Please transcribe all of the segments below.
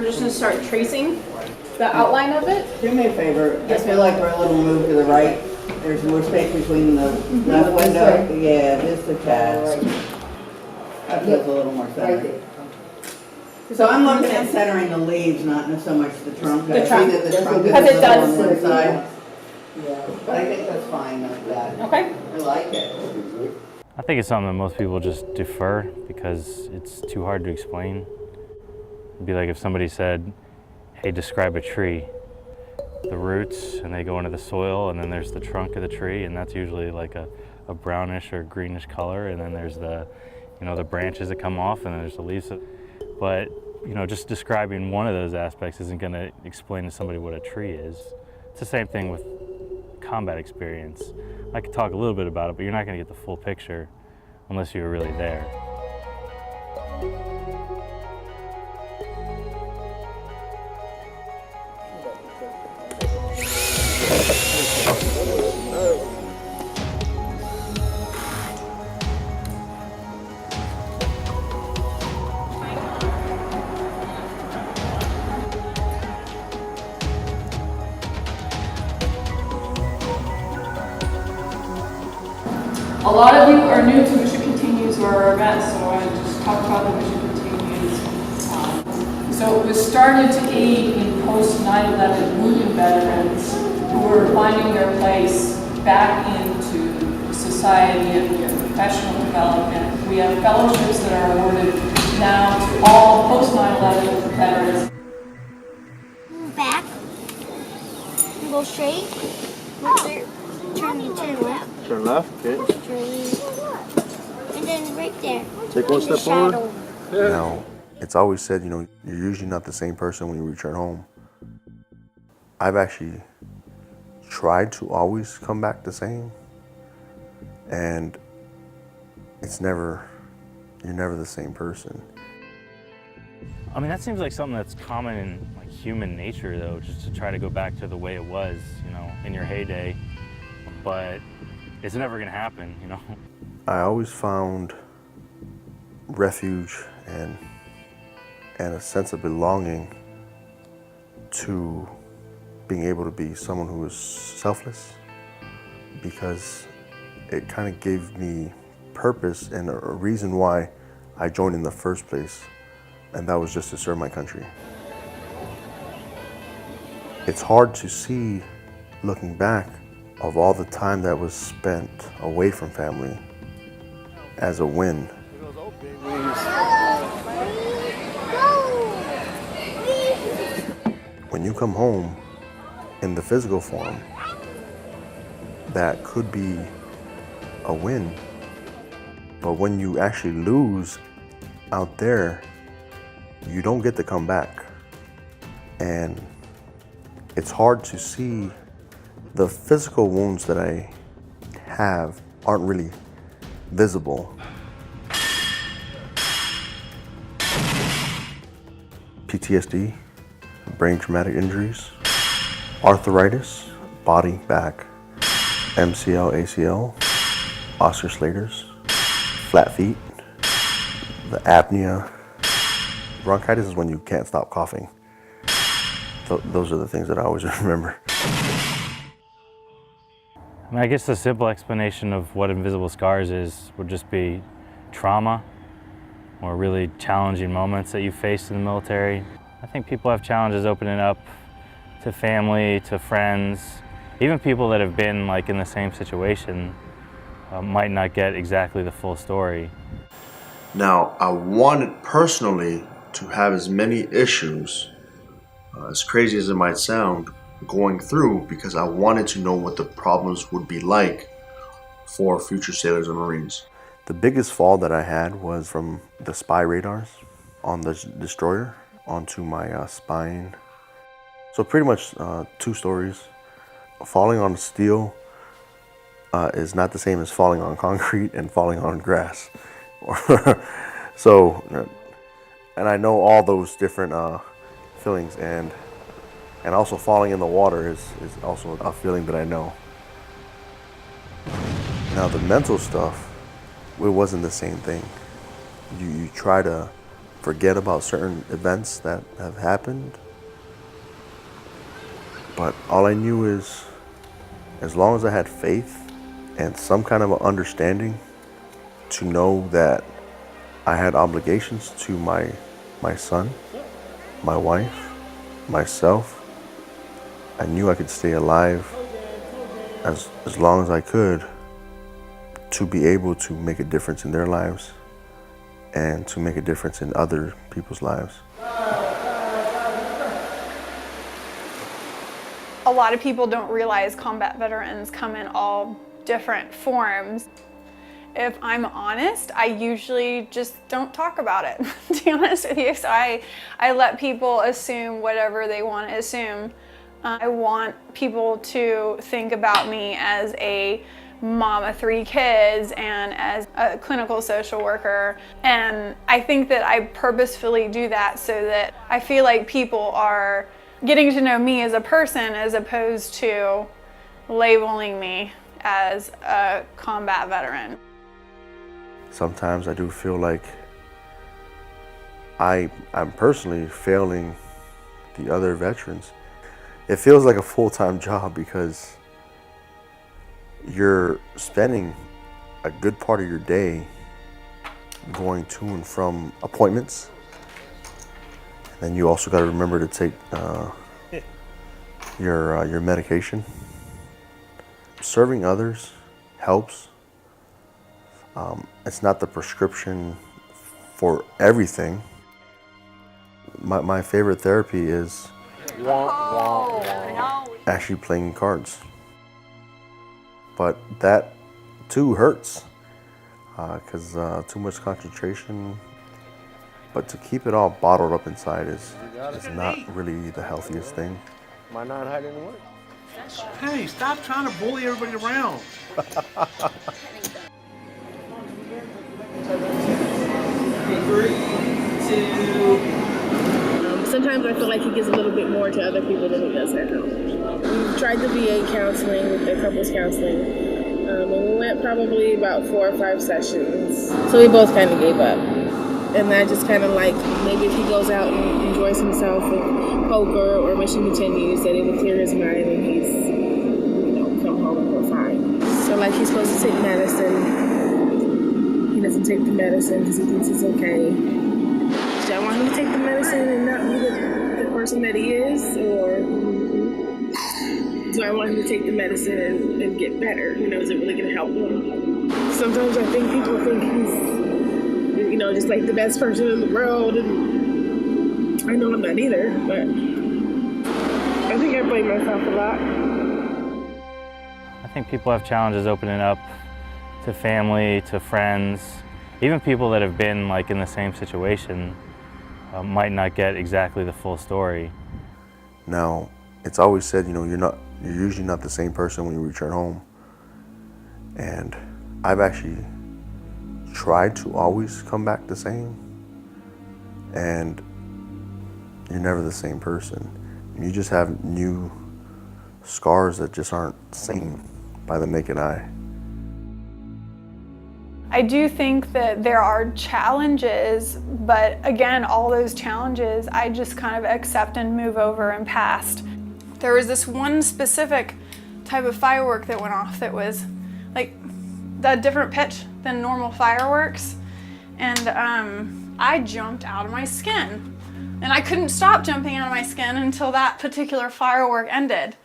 we're just gonna start tracing the outline of it. Do me a favor, I feel like we're a little moved to the right. There's more space between the left window. Yeah, just a tad. That feels a little more centered. So I'm looking at centering the leaves, not so much the trunk. The trunk. I see that the trunk is Because it does. on one side. Yeah, but I think that's fine like that. Okay. I like it. I think it's something that most people just defer because it's too hard to explain. It'd be like if somebody said, hey, describe a tree. The roots, and they go into the soil, and then there's the trunk of the tree, and that's usually like a brownish or greenish color, and then there's the, the branches that come off, and then there's the leaves. But, just describing one of those aspects isn't going to explain to somebody what a tree is. It's the same thing with combat experience. I could talk a little bit about it, but you're not going to get the full picture unless you were really there. A lot of you are new to Mission Continues or our events, so I want to just talk about the Mission Continues. So it was started to aid in post 9/11 wounded veterans who were finding their place back into society and professional development. We have fellowships that are awarded now to all post 9/11 veterans. Back, go straight, turn left. Turn left, okay. And then right there. Take one step forward. Now, it's always said, you're usually not the same person when you return home. I've actually tried to always come back the same, and you're never the same person. I mean, that seems like something that's common in human nature, though, just to try to go back to the way it was, in your heyday. But it's never going to happen, I always found refuge and a sense of belonging to being able to be someone who was selfless, because it kind of gave me purpose and a reason why I joined in the first place, and that was just to serve my country. It's hard to see, looking back, of all the time that was spent away from family as a win. When you come home in the physical form, that could be a win. But when you actually lose out there, you don't get to come back. And it's hard to see. The physical wounds that I have aren't really visible. PTSD, brain traumatic injuries, arthritis, body, back, MCL, ACL, Oscar-Slater's, flat feet, the apnea. Bronchitis is when you can't stop coughing. Those are the things that I always remember. I guess the simple explanation of what invisible scars is would just be trauma or really challenging moments that you faced in the military. I think people have challenges opening up to family, to friends, even people that have been in the same situation might not get exactly the full story. Now, I wanted personally to have as many issues, as crazy as it might sound, going through, because I wanted to know what the problems would be like for future sailors and Marines. The biggest fall that I had was from the spy radars on the destroyer onto my spine. So pretty much 2 stories. Falling on steel is not the same as falling on concrete and falling on grass. So, and I know all those different feelings, and also falling in the water is also a feeling that I know. Now the mental stuff, it wasn't the same thing. You try to forget about certain events that have happened. But all I knew is, as long as I had faith and some kind of an understanding to know that I had obligations to my son, my wife, myself, I knew I could stay alive as long as I could to be able to make a difference in their lives and to make a difference in other people's lives. A lot of people don't realize combat veterans come in all different forms. If I'm honest, I usually just don't talk about it, to be honest with you. So I let people assume whatever they want to assume. I want people to think about me as a mom of 3 kids and as a clinical social worker. And I think that I purposefully do that so that I feel like people are getting to know me as a person as opposed to labeling me as a combat veteran. Sometimes I do feel like I'm personally failing the other veterans. It feels like a full-time job because you're spending a good part of your day going to and from appointments. And then you also got to remember to take your medication. Serving others helps. It's not the prescription for everything. My favorite therapy is actually playing cards. But that too hurts because too much concentration. But to keep it all bottled up inside is not really the healthiest thing. Am I not hiding the work? Hey, stop trying to bully everybody around. Sometimes I feel like he gives a little bit more to other people than he does at home. We've tried the VA counseling, the couples counseling, and we went probably about 4 or 5 sessions. So we both kind of gave up. And I just kind of like, maybe if he goes out and enjoys himself with poker or mission continues, that it will clear his mind and he's, come home and we're fine. So like he's supposed to take medicine. He doesn't take the medicine because he thinks it's okay. Do I want him to take the medicine and not be the person that he is? Or do I want him to take the medicine and get better? Is it really going to help him? Sometimes I think people think he's, just like the best person in the world. And I know I'm not either, but I think I blame myself a lot. I think people have challenges opening up to family, to friends, even people that have been in the same situation might not get exactly the full story. Now, it's always said, you're usually not the same person when you return home. And I've actually tried to always come back the same. And you're never the same person. You just have new scars that just aren't seen by the naked eye. I do think that there are challenges, but again, all those challenges I just kind of accept and move over and past. There was this one specific type of firework that went off that was like a different pitch than normal fireworks, and I jumped out of my skin. And I couldn't stop jumping out of my skin until that particular firework ended.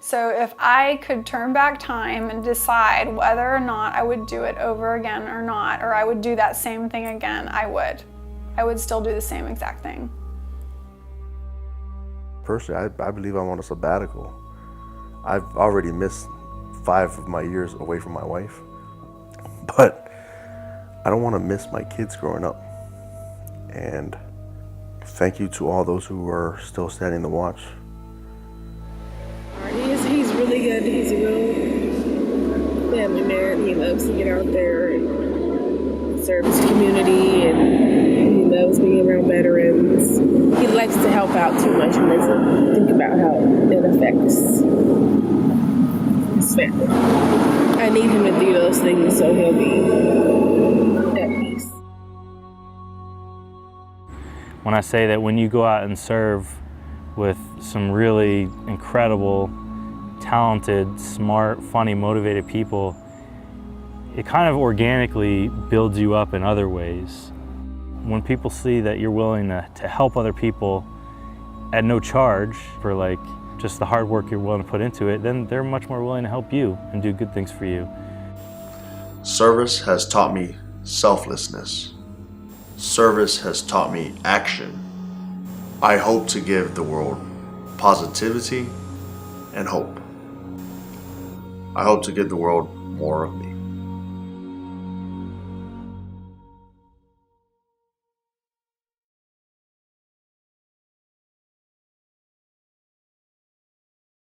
So if I could turn back time and decide whether or not I would do it over again or not, or I would do that same thing again, I would. I would still do the same exact thing. Personally, I believe I'm on a sabbatical. I've already missed 5 of my years away from my wife, but I don't want to miss my kids growing up. And thank you to all those who are still standing to watch. He's really good. He's a real family man. He loves to get out there and serve his community, and he loves being around veterans. He likes to help out too much and doesn't think about how it affects his family. I need him to do those things so he'll be at peace. when I say that when you go out and serve with some really incredible, talented, smart, funny, motivated people, it kind of organically builds you up in other ways. When people see that you're willing to help other people at no charge for like just the hard work you're willing to put into it, then they're much more willing to help you and do good things for you. Service has taught me selflessness. Service has taught me action. I hope to give the world positivity and hope. I hope to give the world more of me.